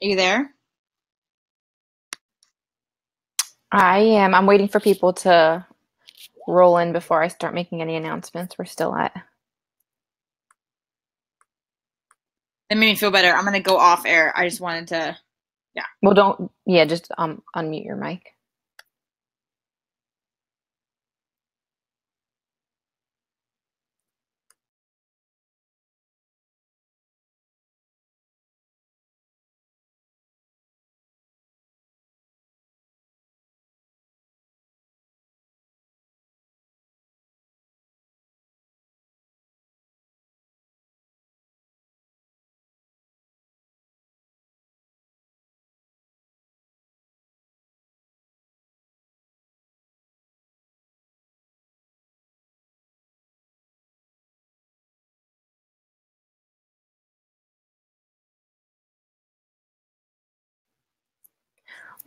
Are you there? I am. I'm waiting for people to roll in before I start making any announcements. We're still at. That made me feel better. I'm gonna go off air. I just wanted to, yeah. Well, don't. Yeah, just unmute your mic.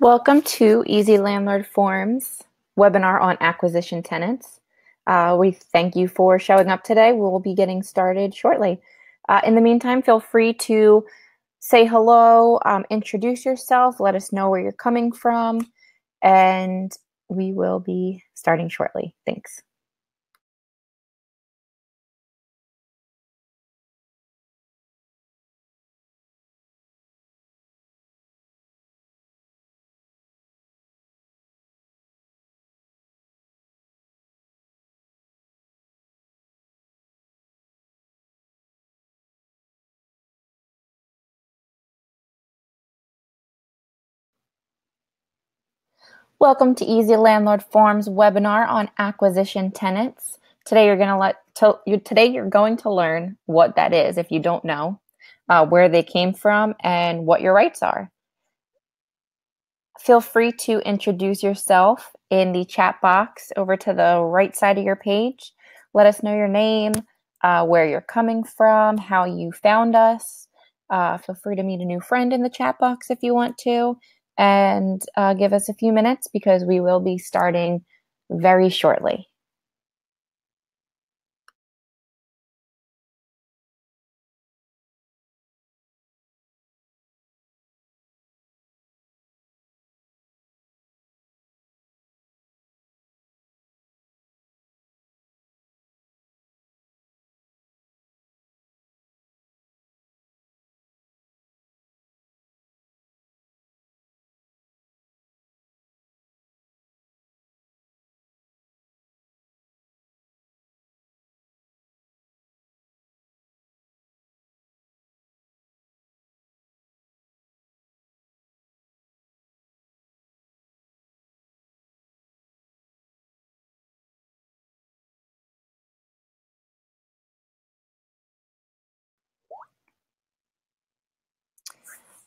Welcome to Easy Landlord Forums webinar on acquisition tenants. We thank you for showing up today. We will be getting started shortly. In the meantime, feel free to say hello, introduce yourself, let us know where you're coming from, and we will be starting shortly. Thanks. Welcome to Easy Landlord Forums webinar on acquisition tenants. Today you're going to learn what that is if you don't know, where they came from, and what your rights are. Feel free to introduce yourself in the chat box over to the right side of your page. Let us know your name, where you're coming from, how you found us. Feel free to meet a new friend in the chat box if you want to, and give us a few minutes because we will be starting very shortly.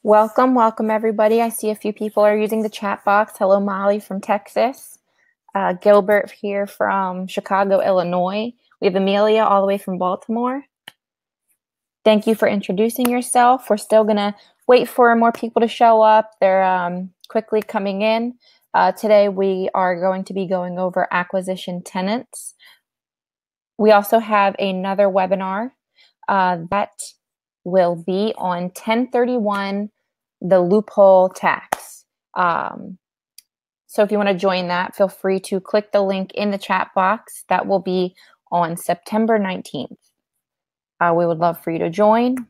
Welcome everybody. I see a few people are using the chat box. Hello, Molly from Texas. Gilbert here from Chicago, Illinois. We have Amelia all the way from Baltimore. Thank you for introducing yourself. We're still going to wait for more people to show up. They're quickly coming in. Today we are going to be going over acquisition tenants. We also have another webinar that will be on 1031, the loophole tax. So if you want to join that, feel free to click the link in the chat box. That will be on September 19th. We would love for you to join.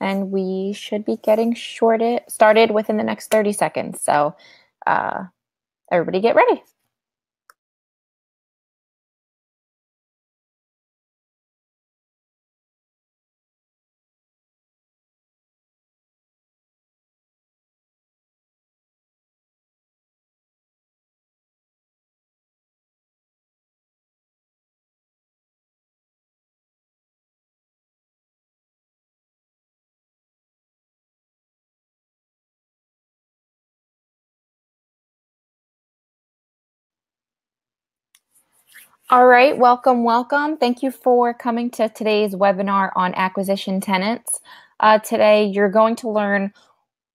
And we should be getting started within the next 30 seconds. So everybody get ready. All right, welcome. Thank you for coming to today's webinar on acquisition tenants. Today, you're going to learn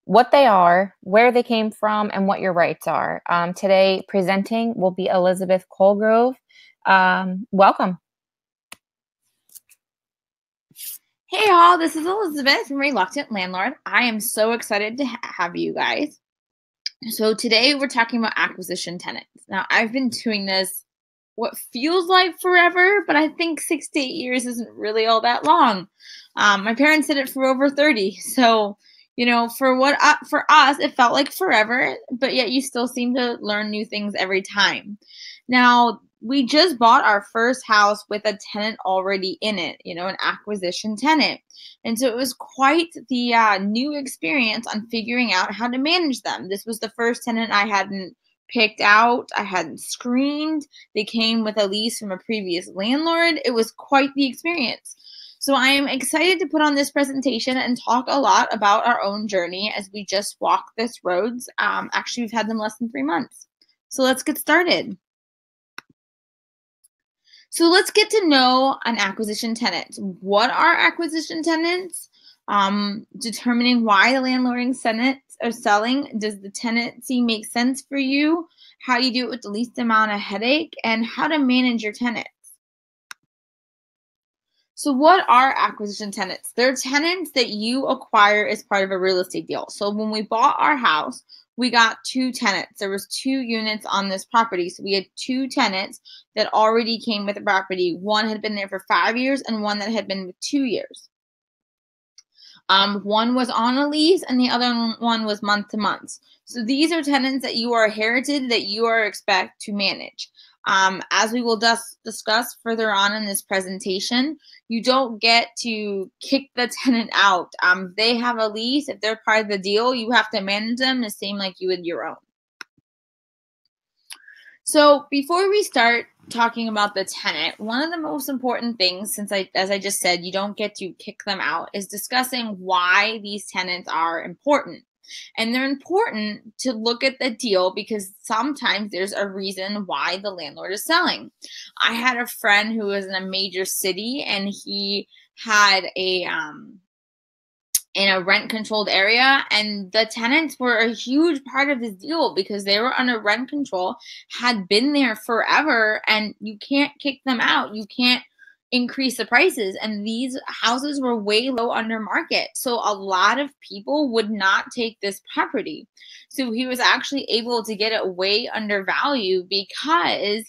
what they are, where they came from, and what your rights are. Today, presenting will be Elizabeth Colgrove. Welcome. Hey all, this is Elizabeth from Reluctant Landlord. I am so excited to have you guys. So today we're talking about acquisition tenants. Now I've been doing this what feels like forever, but I think 6 to 8 years isn't really all that long. My parents did it for over 30, so for us it felt like forever, but yet you still seem to learn new things every time. Now we just bought our first house with a tenant already in it, an acquisition tenant. And so it was quite the new experience on figuring out how to manage them. This was the first tenant I hadn't picked out, I hadn't screened. They came with a lease from a previous landlord. It was quite the experience. So I am excited to put on this presentation and talk a lot about our own journey as we just walk this roads. Actually, we've had them less than 3 months. So let's get started. So let's get to know an acquisition tenant. What are acquisition tenants? Determining why the landlord tenants are selling. Does the tenancy make sense for you? How do you do it with the least amount of headache? And how to manage your tenants. So what are acquisition tenants? They're tenants that you acquire as part of a real estate deal. So when we bought our house, we got 2 tenants. There was 2 units on this property. So we had 2 tenants that already came with the property. One had been there for 5 years and one that had been with 2 years. One was on a lease and the other one was month to month. So these are tenants that you are inherited that you are expected to manage. As we will discuss further on in this presentation, you don't get to kick the tenant out. They have a lease. If they're part of the deal, you have to manage them the same like you would your own. So before we start talking about the tenant, one of the most important things, as I just said, you don't get to kick them out, is discussing why these tenants are important. And they're important to look at the deal because sometimes there's a reason why the landlord is selling. I had a friend who was in a major city and he had in a rent-controlled area, and the tenants were a huge part of this deal because they were under rent control, had been there forever, and you can't kick them out. You can't increase the prices, and these houses were way low under market. So a lot of people would not take this property. So he was actually able to get it way undervalued because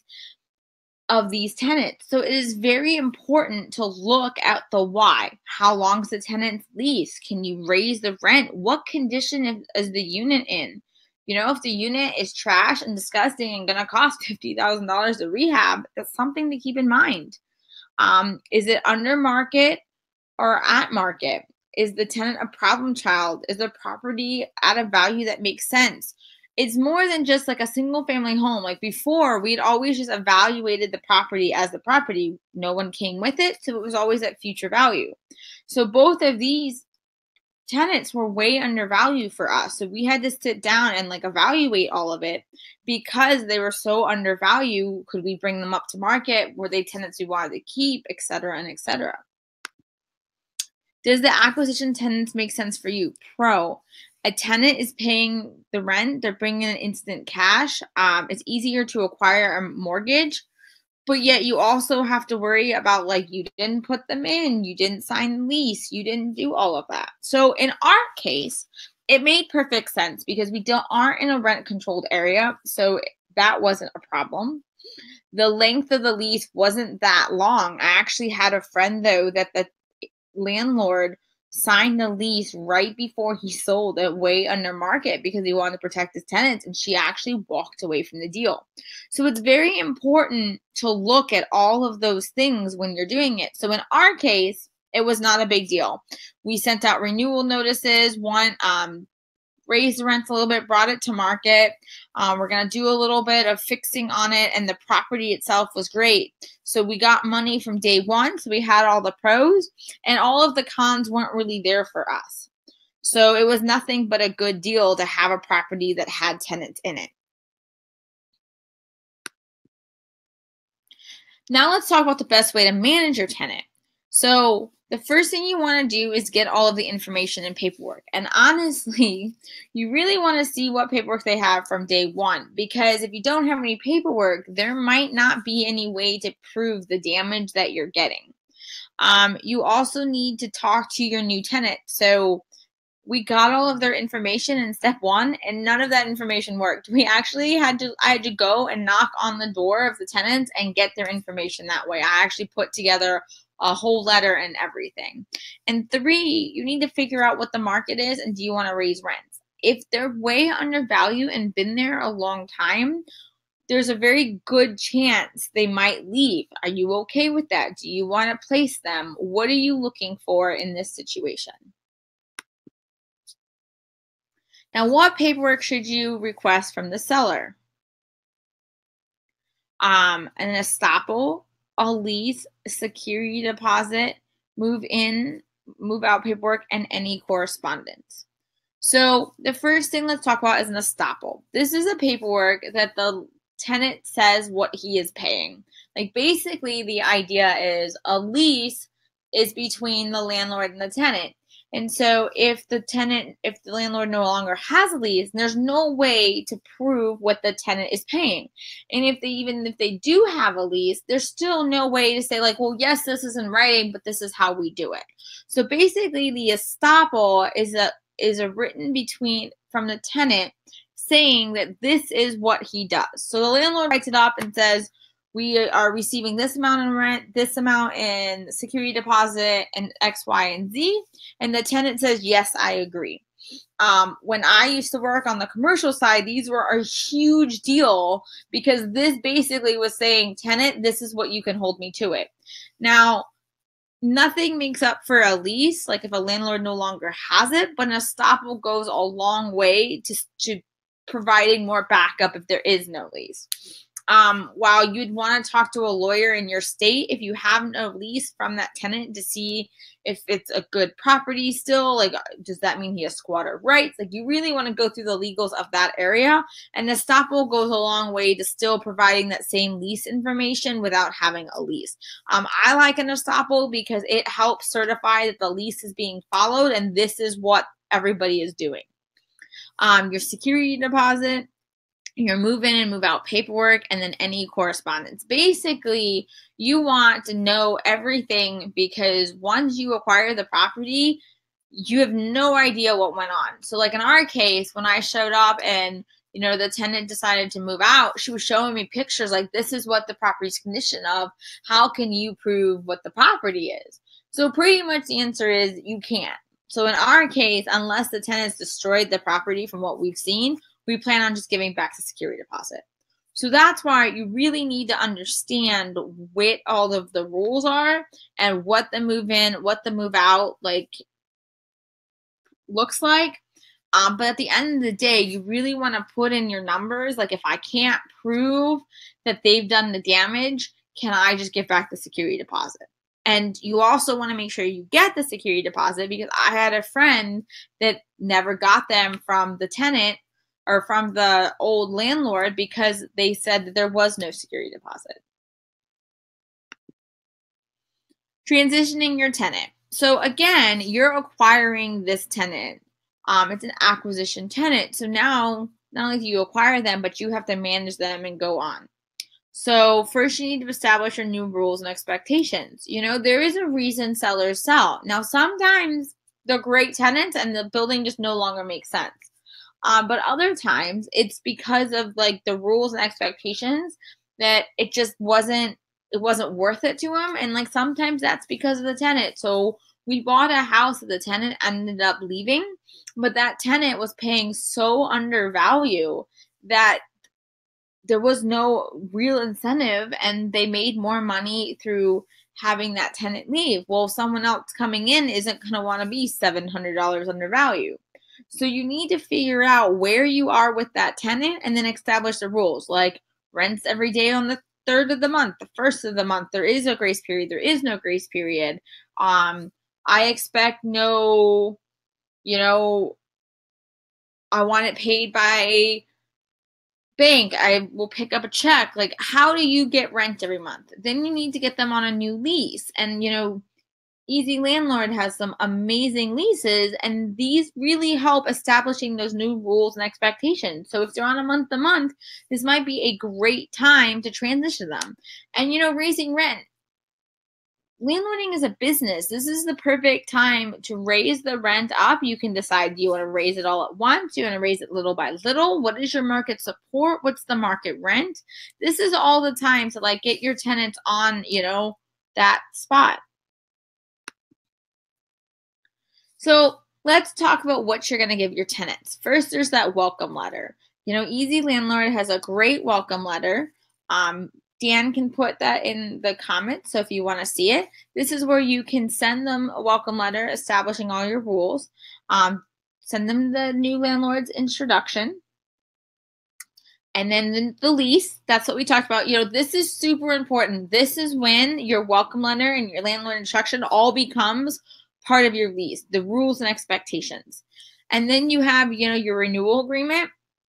of these tenants. So it is very important to look at the why. How long is the tenant's lease? Can you raise the rent? What condition is the unit in? If the unit is trash and disgusting and going to cost $50,000 to rehab, that's something to keep in mind. Is it under market or at market? Is the tenant a problem child? Is the property at a value that makes sense? It's more than just like a single family home. Like before, we'd always just evaluated the property as the property. No one came with it, so it was always at future value. So both of these tenants were way undervalued for us. So we had to sit down and evaluate all of it because they were so undervalued. Could we bring them up to market? Were they tenants we wanted to keep, et cetera, and et cetera? Does the acquisition tenants make sense for you? Pro. A tenant is paying the rent. They're bringing in instant cash. It's easier to acquire a mortgage, but yet you also have to worry about you didn't put them in, you didn't sign the lease, you didn't do all of that. So in our case, it made perfect sense because we aren't in a rent-controlled area, so that wasn't a problem. The length of the lease wasn't that long. I actually had a friend, though, that the landlord signed the lease right before he sold it way under market because he wanted to protect his tenants, and she actually walked away from the deal. So it's very important to look at all of those things when you're doing it. So in our case, it was not a big deal. We sent out renewal notices. One raised the rents a little bit, brought it to market. We're going to do a little bit of fixing on it, and the property itself was great. So we got money from day one, so we had all the pros, and all of the cons weren't really there for us. So it was nothing but a good deal to have a property that had tenants in it. Now let's talk about the best way to manage your tenant. So the first thing you want to do is get all of the information and paperwork. And honestly, you really want to see what paperwork they have from day one, because if you don't have any paperwork, there might not be any way to prove the damage that you're getting. You also need to talk to your new tenant. So we got all of their information in step one, and none of that information worked. I had to go and knock on the door of the tenants and get their information that way. I actually put together a whole letter and everything. And three, you need to figure out what the market is and do you want to raise rents. If they're way undervalued and been there a long time, there's a very good chance they might leave. Are you okay with that? Do you want to place them? What are you looking for in this situation? Now, what paperwork should you request from the seller? An estoppel, a lease, a security deposit, move in, move out paperwork, and any correspondence. So the first thing let's talk about is an estoppel. This is a paperwork that the tenant says what he is paying. Like basically the idea is a lease is between the landlord and the tenant. And so if the landlord no longer has a lease, there's no way to prove what the tenant is paying. And even if they do have a lease, there's still no way to say like, well, yes, this is in writing, but this is how we do it. So basically the estoppel is a written from the tenant saying that this is what he does. So the landlord writes it up and says, we are receiving this amount in rent, this amount in security deposit, and X, Y, and Z. And the tenant says, yes, I agree. When I used to work on the commercial side, these were a huge deal because this basically was saying, tenant, this is what you can hold me to it. Now, nothing makes up for a lease, like if a landlord no longer has it, but an estoppel goes a long way to providing more backup if there is no lease. While you'd want to talk to a lawyer in your state if you have no lease from that tenant to see if it's a good property still, like does that mean he has squatter rights? Like you really want to go through the legals of that area, and estoppel goes a long way to still providing that same lease information without having a lease. I like an estoppel because it helps certify that the lease is being followed and this is what everybody is doing. Your security deposit, your move in and move out paperwork, and then any correspondence. Basically, you want to know everything because once you acquire the property, you have no idea what went on. So like in our case, when I showed up and the tenant decided to move out, she was showing me pictures like this is what the property's condition of. How can you prove what the property is? So pretty much the answer is you can't. So in our case, unless the tenant's destroyed the property from what we've seen, we plan on just giving back the security deposit. So that's why you really need to understand what all of the rules are and what the move in, what the move out looks like. But at the end of the day, you really want to put in your numbers. Like if I can't prove that they've done the damage, can I just give back the security deposit? And you also want to make sure you get the security deposit because I had a friend that never got them from the tenant or from the old landlord because they said that there was no security deposit. Transitioning your tenant. So again, you're acquiring this tenant. It's an acquisition tenant. So now, not only do you acquire them, but you have to manage them and go on. So first you need to establish your new rules and expectations. There is a reason sellers sell. Now, sometimes they're great tenants and the building just no longer makes sense. But other times it's because of like the rules and expectations that it just wasn't worth it to them. And like sometimes that's because of the tenant. So we bought a house that the tenant ended up leaving, but that tenant was paying so undervalue that there was no real incentive and they made more money through having that tenant leave. Well, someone else coming in isn't going to want to be $700 undervalue. So you need to figure out where you are with that tenant and then establish the rules, like rents every day on the 3rd of the month, the 1st of the month. There is a grace period. There is no grace period. I expect no, I want it paid by bank. I will pick up a check. Like, how do you get rent every month? Then you need to get them on a new lease. And, Easy Landlord has some amazing leases, and these really help establishing those new rules and expectations. So if they're on a month to month, this might be a great time to transition them. And raising rent. Landlording is a business. This is the perfect time to raise the rent up. You can decide, do you want to raise it all at once? Do you want to raise it little by little? What is your market support? What's the market rent? This is all the time to get your tenants on, that spot. So let's talk about what you're going to give your tenants. First, there's that welcome letter. Easy Landlord has a great welcome letter. Dan can put that in the comments, so if you want to see it, this is where you can send them a welcome letter establishing all your rules. Send them the new landlord's introduction. And then the lease, that's what we talked about. This is super important. This is when your welcome letter and your landlord instruction all becomes part of your lease, the rules and expectations. And then you have, your renewal agreement.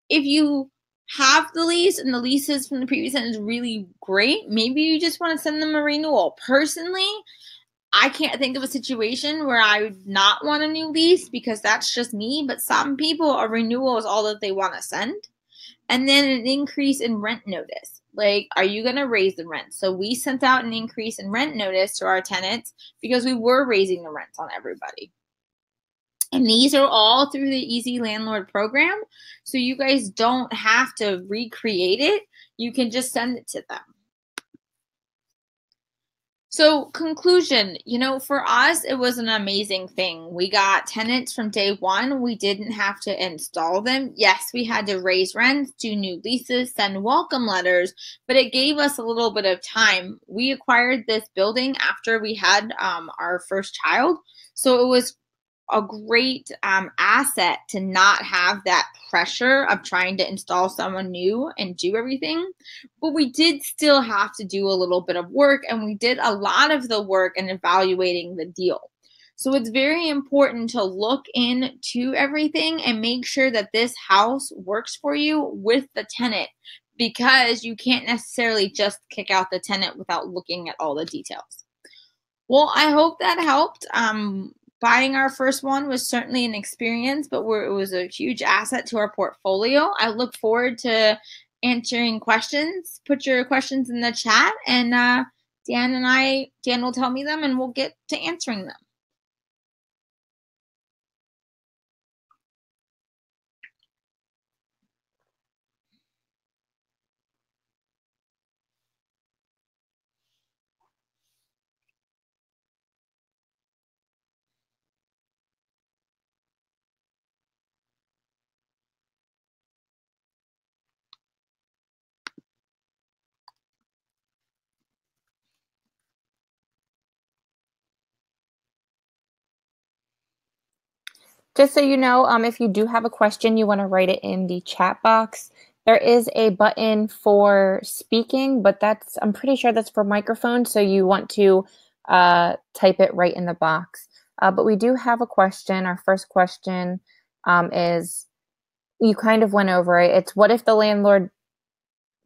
If you have the lease and the leases from the previous tenant is really great, maybe you just want to send them a renewal. Personally, I can't think of a situation where I would not want a new lease because that's just me. But some people, a renewal is all that they want to send. And then an increase in rent notice. Are you going to raise the rent? So we sent out an increase in rent notice to our tenants because we were raising the rents on everybody. And these are all through the Easy Landlord program. So you guys don't have to recreate it. You can just send it to them. So conclusion, for us, it was an amazing thing. We got tenants from day one. We didn't have to install them. Yes, we had to raise rents, do new leases, send welcome letters, but it gave us a little bit of time. We acquired this building after we had our first child. So it was a great asset to not have that pressure of trying to install someone new and do everything. But we did still have to do a little bit of work, and we did a lot of the work in evaluating the deal. So it's very important to look into everything and make sure that this house works for you with the tenant, because you can't necessarily just kick out the tenant without looking at all the details. Well, I hope that helped. Buying our first one was certainly an experience, but it was a huge asset to our portfolio. I look forward to answering questions. Put your questions in the chat, and Dan will tell me them, and we'll get to answering them. Just so you know, if you do have a question, you want to write it in the chat box. There is a button for speaking, but I'm pretty sure that's for microphone, so you want to type it right in the box. But we do have a question. Our first question is, you kind of went over it. It's, what if the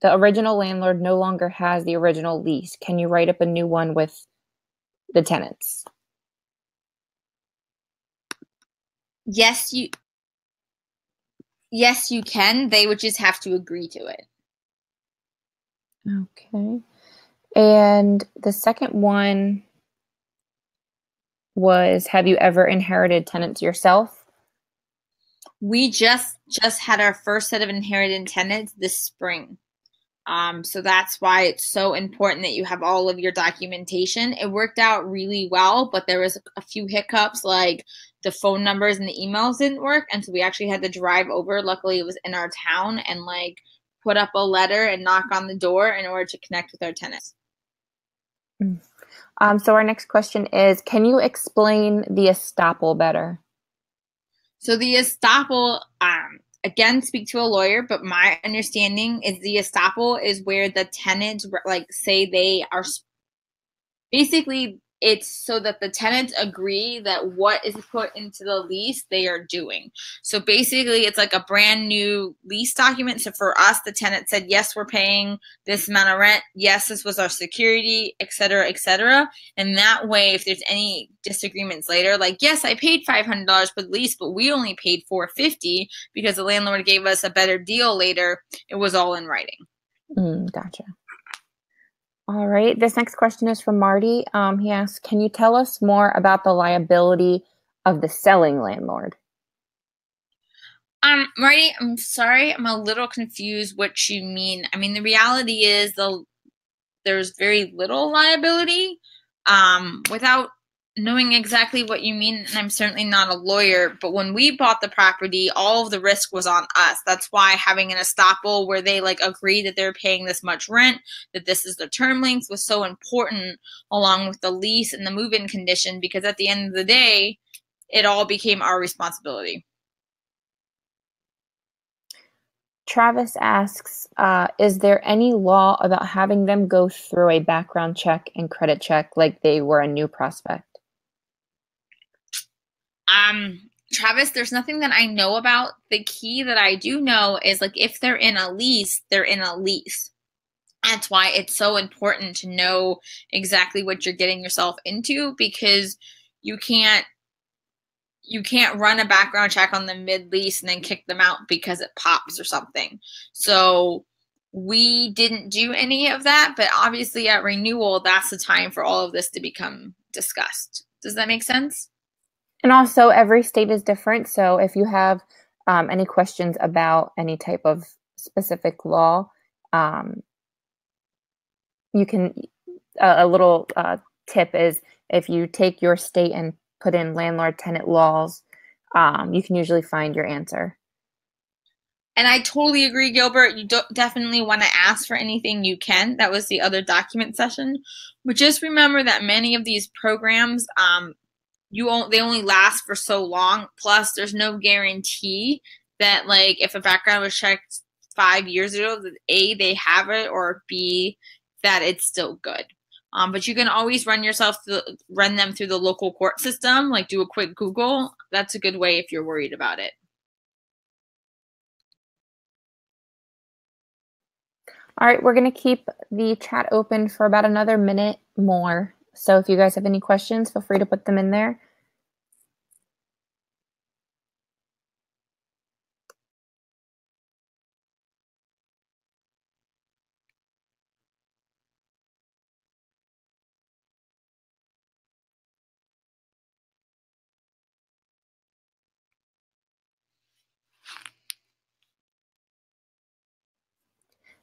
original landlord no longer has the original lease? Can you write up a new one with the tenants? Yes, you can. They would just have to agree to it. Okay. And the second one was, have you ever inherited tenants yourself? We just had our first set of inherited tenants this spring. So that's why it's so important that you have all of your documentation. It worked out really well, but there was a few hiccups, like the phone numbers and the emails didn't work. And so we actually had to drive over. Luckily, it was in our town, and put up a letter and knock on the door in order to connect with our tenants. So our next question is, can you explain the estoppel better? So the estoppel, again, speak to a lawyer, but my understanding is the estoppel is where the tenants say they are basically it's so that the tenants agree that what is put into the lease they are doing. So basically, it's like a brand new lease document. So for us, the tenant said, yes, we're paying this amount of rent. Yes, this was our security, et cetera, et cetera. And that way, if there's any disagreements later, like, yes, I paid $500 for the lease, but we only paid $450 because the landlord gave us a better deal later, it was all in writing. Gotcha. All right. This next question is from Marty. He asks, can you tell us more about the liability of the selling landlord? Marty, I'm sorry. I'm a little confused what you mean. I mean, the reality is there's very little liability. Without knowing exactly what you mean, and I'm certainly not a lawyer, but when we bought the property, all of the risk was on us. That's why having an estoppel where they like agree that they're paying this much rent, that this is the term length, was so important, along with the lease and the move-in condition, because at the end of the day, it all became our responsibility. Travis asks, is there any law about having them go through a background check and credit check like they were a new prospect? Travis, there's nothing that I know about. The key that I do know is, like, if they're in a lease, they're in a lease. That's why it's so important to know exactly what you're getting yourself into, because you can't run a background check on the mid-lease and then kick them out because it pops or something. So we didn't do any of that, but obviously at renewal, that's the time for all of this to become discussed. Does that make sense? And also, every state is different. So if you have any questions about any type of specific law, you can, a little tip is if you take your state and put in landlord tenant laws, you can usually find your answer. And I totally agree, Gilbert. You definitely want to ask for anything you can. That was the other document session. But just remember that many of these programs, they only last for so long. Plus, there's no guarantee that, like, if a background was checked 5 years ago, that A, they have it, or B, that it's still good. But you can always run them through the local court system, like do a quick Google. That's a good way if you're worried about it. All right, we're going to keep the chat open for about another minute more. So if you guys have any questions, feel free to put them in there.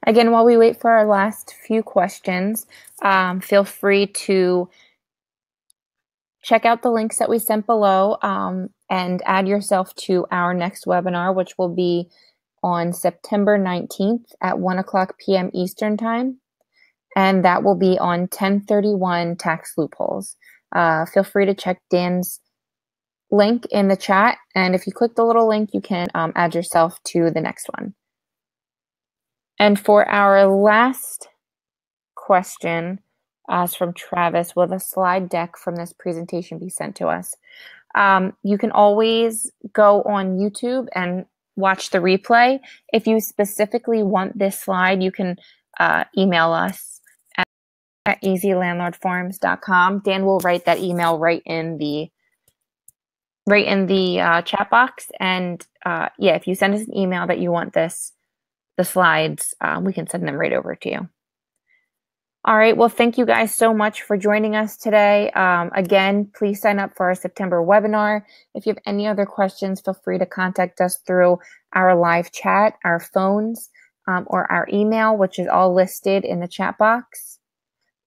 Again, while we wait for our last few questions, feel free to check out the links that we sent below and add yourself to our next webinar, which will be on September 19th at 1 o'clock p.m. Eastern Time. And that will be on 1031 tax loopholes. Feel free to check Dan's link in the chat. And if you click the little link, you can add yourself to the next one. And for our last question, as from Travis, will the slide deck from this presentation be sent to us? You can always go on YouTube and watch the replay. If you specifically want this slide, you can email us at easylandlordforums.com. Dan will write that email right in the chat box. And yeah, if you send us an email that you want the slides, we can send them right over to you. All right. Well, thank you guys so much for joining us today. Again, please sign up for our September webinar. If you have any other questions, feel free to contact us through our live chat, our phones, or our email, which is all listed in the chat box.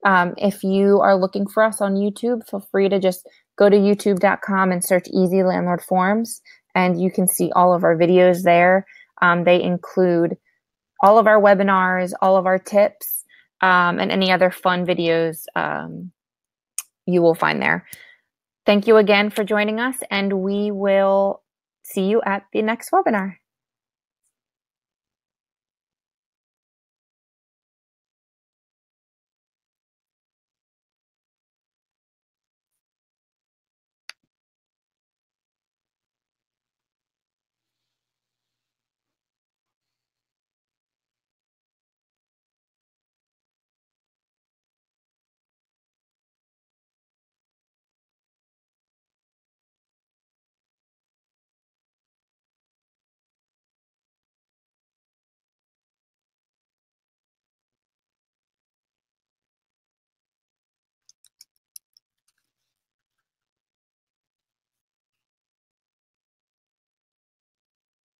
If you are looking for us on YouTube, feel free to just go to youtube.com and search Easy Landlord Forums, and you can see all of our videos there. They include all of our webinars, all of our tips, and any other fun videos you will find there. Thank you again for joining us, and we will see you at the next webinar.